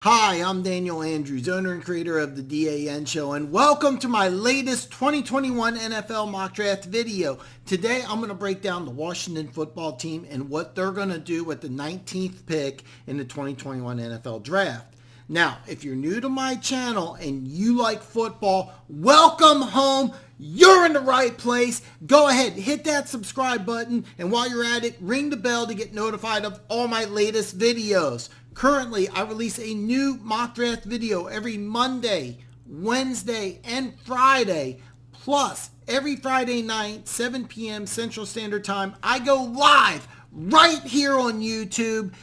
Hi, I'm Daniel Andrews, owner and creator of the DAN Show, and welcome to my latest 2021 NFL mock draft video. Today, I'm going to break down the Washington football team and what they're going to do with the 19th pick in the 2021 NFL draft. Now, if you're new to my channel and you like football, welcome home. You're in the right place. Go ahead, hit that subscribe button, and while you're at it, ring the bell to get notified of all my latest videos. Currently, I release a new mock draft video every Monday, Wednesday, and Friday. Plus, every Friday night, 7 p.m. Central Standard Time, I go live right here on YouTube.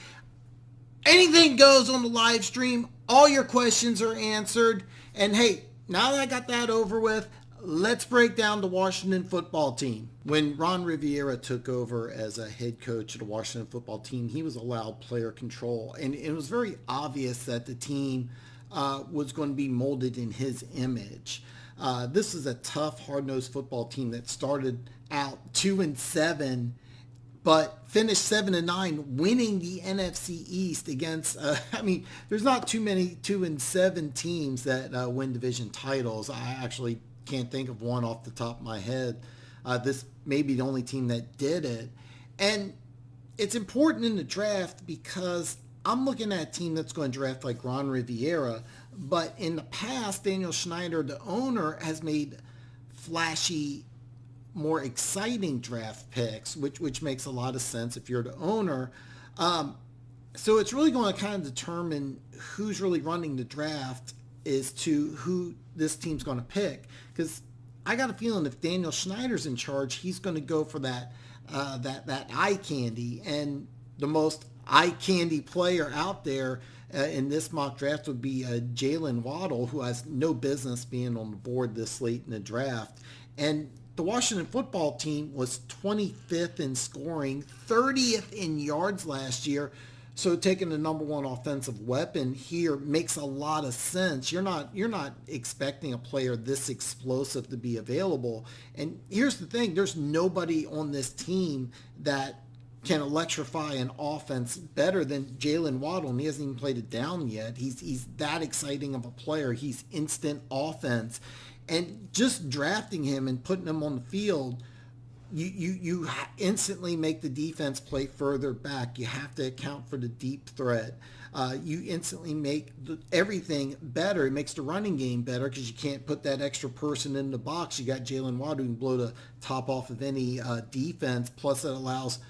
Anything goes on the live stream. All your questions are answered. And hey, now that I got that over with, let's break down the Washington football team. When Ron Rivera took over as a head coach of the Washington football team, he was allowed player control. And it was very obvious that the team was going to be molded in his image. This is a tough, hard-nosed football team that started out 2-7, but finished 7-9, winning the NFC East against. There's not too many 2-7 teams that win division titles. I actually can't think of one off the top of my head. This may be the only team that did it, and it's important in the draft because I'm looking at a team that's going to draft like Ron Rivera, but in the past, Daniel Snyder, the owner, has made flashy, more exciting draft picks, which makes a lot of sense if you're the owner. So it's really going to kind of determine who's really running the draft as to who this team's going to pick. Because I got a feeling if Daniel Snyder's in charge, he's going to go for that eye candy. And the most eye candy player out there in this mock draft would be Jalen Waddle, who has no business being on the board this late in the draft. And the Washington football team was 25th in scoring, 30th in yards last year. So taking the number one offensive weapon here makes a lot of sense. You're not expecting a player this explosive to be available. And here's the thing, there's nobody on this team that can electrify an offense better than Jalen Waddle, and he hasn't even played it down yet. He's that exciting of a player. He's instant offense. And just drafting him and putting him on the field, you instantly make the defense play further back. You have to account for the deep threat. You instantly make everything better. It makes the running game better because you can't put that extra person in the box. You got Jalen Waddle who can blow the top off of any defense. Plus, it allows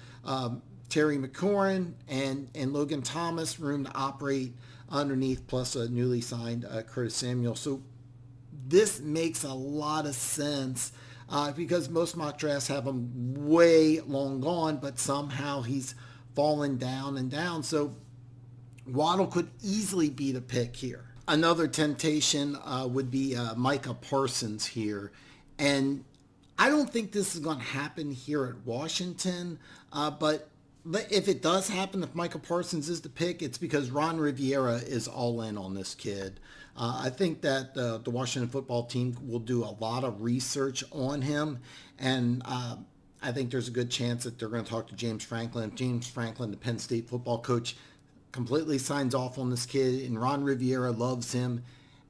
Terry McLaurin and Logan Thomas room to operate underneath, plus a newly signed Curtis Samuel. So this makes a lot of sense because most mock drafts have him way long gone, but somehow he's fallen down and down. So Waddle could easily be the pick here. Another temptation would be Micah Parsons here. And I don't think this is going to happen here at Washington, but if it does happen, if Micah Parsons is the pick, it's because Ron Rivera is all in on this kid. I think that the Washington football team will do a lot of research on him, and I think there's a good chance that they're going to talk to James Franklin. If James Franklin, the Penn State football coach, completely signs off on this kid and Ron Rivera loves him,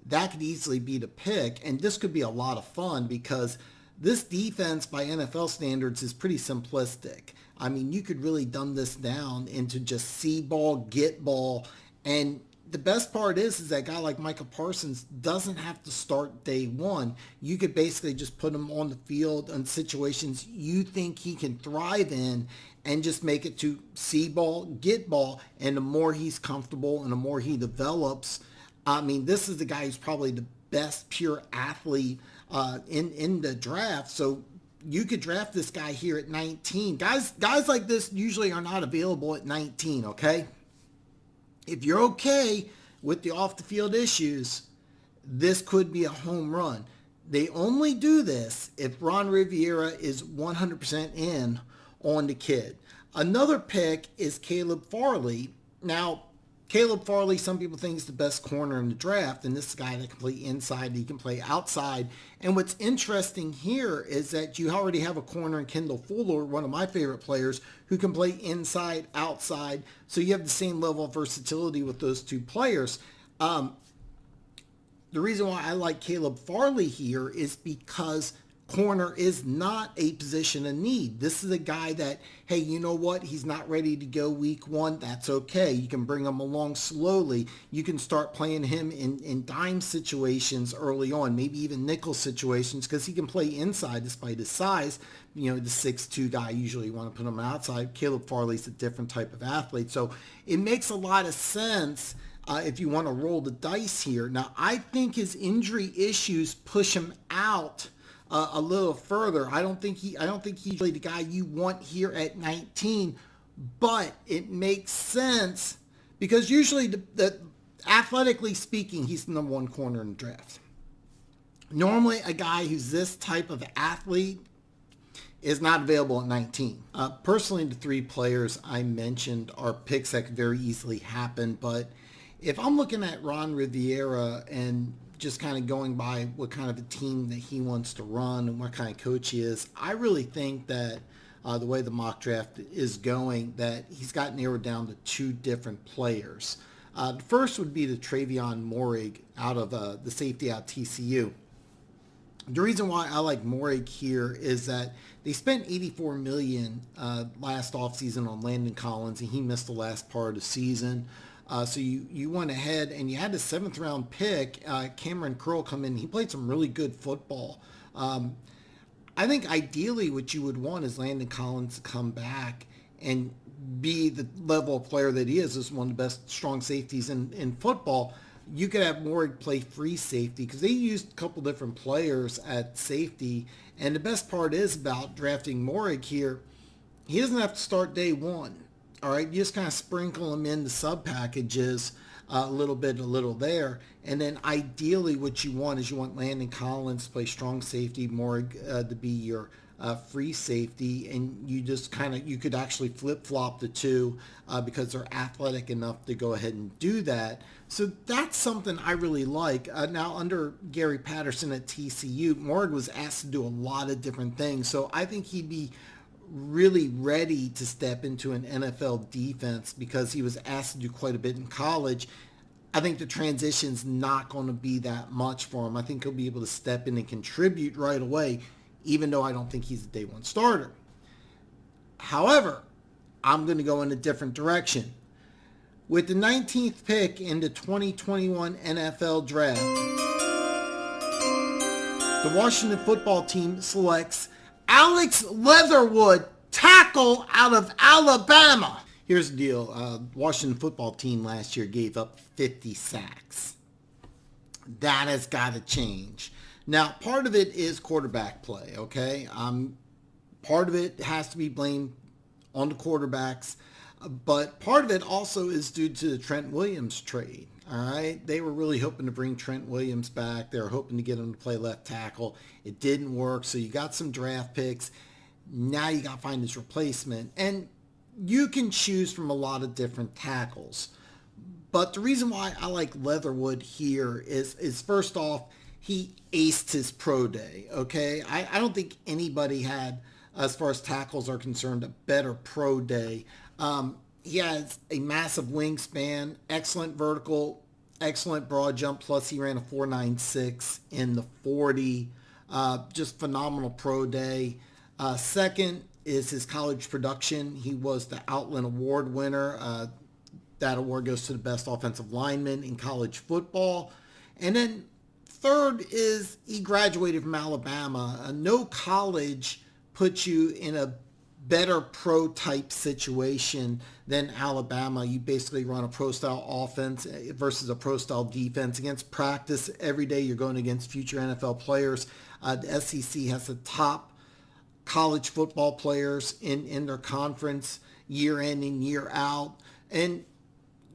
that could easily be the pick. And this could be a lot of fun because this defense by NFL standards is pretty simplistic. I mean, you could really dumb this down into just see ball, get ball. And the best part is that a guy like Micah Parsons doesn't have to start day one. You could basically just put him on the field in situations you think he can thrive in and just make it to see ball, get ball. And the more he's comfortable and the more he develops, I mean, this is the guy who's probably the best pure athlete in the draft. So you could draft this guy here at 19. Guys like this usually are not available at 19, okay? If you're okay with the off-the-field issues, this could be a home run. They only do this if Ron Rivera is 100% in on the kid. Another pick is Caleb Farley. Now, Caleb Farley, some people think is the best corner in the draft, and this guy that can play inside, he can play outside. And what's interesting here is that you already have a corner in Kendall Fuller, one of my favorite players, who can play inside, outside. So you have the same level of versatility with those two players. The reason why I like Caleb Farley here is because corner is not a position of need. This is a guy that, hey, you know what? He's not ready to go week one. That's okay. You can bring him along slowly. You can start playing him in dime situations early on, maybe even nickel situations, because he can play inside despite his size. You know, the 6'2" guy, usually you want to put him outside. Caleb Farley's a different type of athlete. So it makes a lot of sense if you want to roll the dice here. Now, I think his injury issues push him out a little further. I don't think he's really the guy you want here at 19, but it makes sense because usually the athletically speaking, he's the number one corner in the draft. Normally, a guy who's this type of athlete is not available at 19. Personally, the three players I mentioned are picks that could very easily happen, but if I'm looking at Ron Rivera and just kind of going by what kind of a team that he wants to run and what kind of coach he is, I really think that the way the mock draft is going, that he's got narrowed down to two different players. The first would be the Travion Moehrig out of the safety out TCU. The reason why I like Moehrig here is that they spent $84 million last offseason on Landon Collins, and he missed the last part of the season. So you went ahead and you had a 7th round pick, Cameron Curl, come in. He played some really good football. I think ideally what you would want is Landon Collins to come back and be the level of player that he is one of the best strong safeties in football. You could have Moehrig play free safety because they used a couple different players at safety. And the best part is about drafting Moehrig here, he doesn't have to start day one. All right, you just kind of sprinkle them in the sub packages a little there. And then ideally what you want is you want Landon Collins to play strong safety, Moehrig to be your free safety. And you just you could actually flip-flop the two because they're athletic enough to go ahead and do that. So that's something I really like. Now, under Gary Patterson at TCU, Moehrig was asked to do a lot of different things. So I think he'd be really ready to step into an NFL defense because he was asked to do quite a bit in college. I think the transition's not going to be that much for him. I think he'll be able to step in and contribute right away, even though I don't think he's a day one starter. However, I'm going to go in a different direction. With the 19th pick in the 2021 NFL Draft, the Washington football team selects Alex Leatherwood, tackle out of Alabama. Here's the deal. Washington football team last year gave up 50 sacks. That has got to change. Now, part of it is quarterback play, okay? Part of it has to be blamed on the quarterbacks, but part of it also is due to the Trent Williams trade. All right, they were really hoping to bring Trent Williams back. They were hoping to get him to play left tackle. It didn't work, so you got some draft picks. Now you got to find his replacement. And you can choose from a lot of different tackles. But the reason why I like Leatherwood here is first off, he aced his pro day, okay? I don't think anybody had, as far as tackles are concerned, a better pro day. He has a massive wingspan, excellent vertical, excellent broad jump, plus he ran a 4.96 in the 40. Just phenomenal pro day. Second is his college production. He was the Outland Award winner. That award goes to the best offensive lineman in college football. And then third is he graduated from Alabama. No college puts you in a better pro type situation than Alabama. You basically run a pro style offense versus a pro style defense. Against practice every day, you're going against future NFL players. The SEC has the top college football players in their conference year in and year out. And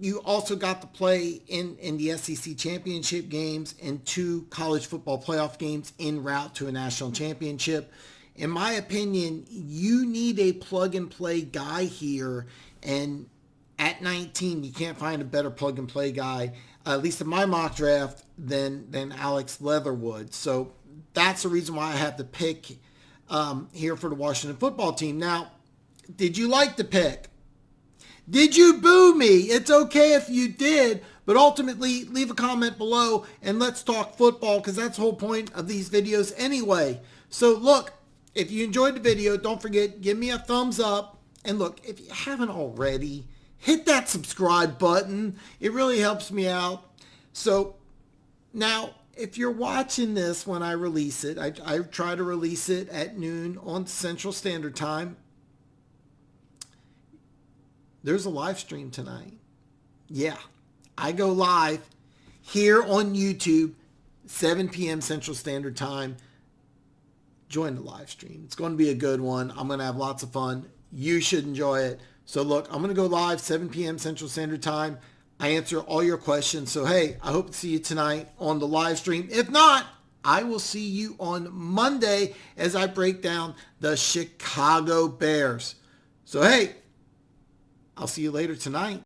you also got to play in the SEC championship games and 2 college football playoff games en route to a national championship. In my opinion, you need a plug-and-play guy here, and at 19, you can't find a better plug-and-play guy, at least in my mock draft, than Alex Leatherwood. So that's the reason why I have the pick here for the Washington football team. Now, did you like the pick? Did you boo me? It's okay if you did, but ultimately leave a comment below and let's talk football because that's the whole point of these videos anyway. So look, if you enjoyed the video, don't forget, give me a thumbs up. And look, if you haven't already, hit that subscribe button. It really helps me out. So now, if you're watching this when I release it, I try to release it at noon on Central Standard Time. There's a live stream tonight. Yeah, I go live here on YouTube, 7 p.m. Central Standard Time. Join the live stream. It's going to be a good one. I'm going to have lots of fun. You should enjoy it. So look, I'm going to go live 7 p.m. Central Standard Time. I answer all your questions. So hey, I hope to see you tonight on the live stream. If not, I will see you on Monday as I break down the Chicago Bears. So hey, I'll see you later tonight.